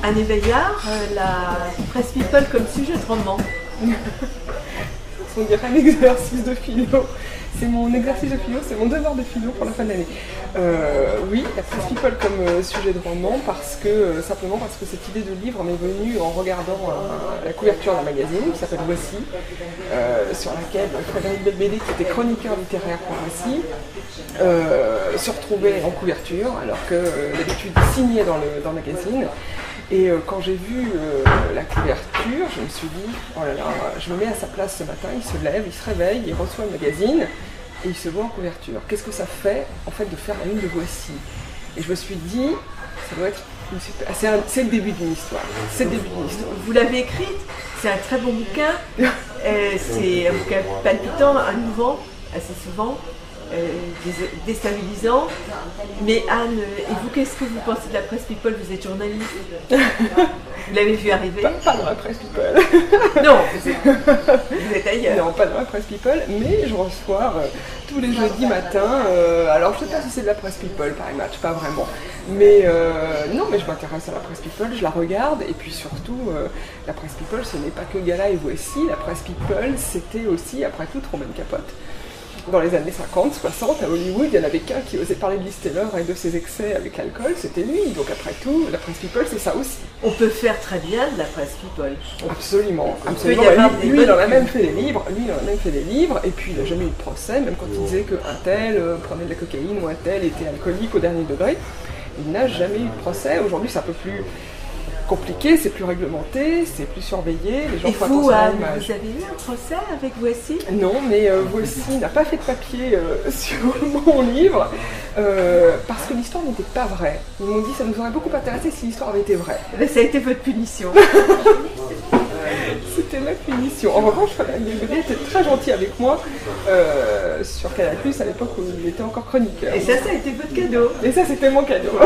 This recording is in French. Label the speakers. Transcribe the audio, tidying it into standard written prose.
Speaker 1: Anne Veillard, la presse people comme sujet de roman.
Speaker 2: On dirait un exercice de philo. C'est mon exercice de philo, c'est mon devoir de philo pour la fin de l'année. Oui, la presse people comme sujet de roman, simplement parce que cette idée de livre m'est venue en regardant la couverture d'un magazine qui s'appelle Voici, sur laquelle Frédéric Belbédé, qui était chroniqueur littéraire pour Voici, se retrouvait en couverture, alors que d'habitude il signait dans le magazine. Et quand j'ai vu la couverture, je me suis dit, oh là là, je me mets à sa place ce matin, il se lève, il se réveille, il reçoit le magazine et il se voit en couverture. Qu'est-ce que ça fait, en fait, de faire la une de Voici? Et je me suis dit, ça doit être c'est le début d'une histoire. C'est le début d'une histoire.
Speaker 1: Vous l'avez écrite, c'est un très bon bouquin, c'est un bouquin palpitant, émouvant, assez souvent. Déstabilisant. Mais Anne, et vous, qu'est-ce que vous pensez de la presse people? Vous êtes journaliste. Vous l'avez vu arriver?
Speaker 2: Pas dans la presse people.
Speaker 1: Non, vous êtes ailleurs.
Speaker 2: Non, pas dans la presse people, mais je reçois tous les jeudis matins. Alors, je ne sais pas si c'est de la presse people, Paris Match, pas vraiment. Mais non, mais je m'intéresse à la presse people, je la regarde. Et puis surtout, la presse people, ce n'est pas que Gala et Voici. La presse people, c'était aussi, après tout, Truman Capote. Dans les années 50, 60, à Hollywood, il n'y en avait qu'un qui osait parler de Liz Taylor et de ses excès avec l'alcool, c'était lui. Donc après tout, la presse people, c'est ça aussi.
Speaker 1: On peut faire très bien de la presse people.
Speaker 2: Absolument, absolument. Lui, il en a même fait des livres. Et puis il n'a jamais eu de procès, même quand il disait qu'un tel prenait de la cocaïne ou un tel était alcoolique au dernier degré. Il n'a jamais eu de procès. Aujourd'hui, c'est un peu plus compliqué, c'est plus réglementé, c'est plus surveillé, les gens font attention à l'image.
Speaker 1: Vous avez eu un procès avec Voici?
Speaker 2: Non, mais Voici n'a pas fait de papier sur mon livre parce que l'histoire n'était pas vraie. Ils m'ont dit que ça nous aurait beaucoup intéressé si l'histoire avait été vraie.
Speaker 1: Mais ça a été votre punition.
Speaker 2: C'était ma punition. En revanche, Frédéric Belbédé était très gentil avec moi sur Canal+, à l'époque où il était encore chroniqueur.
Speaker 1: Et ça a été votre cadeau.
Speaker 2: Et ça, c'était mon cadeau.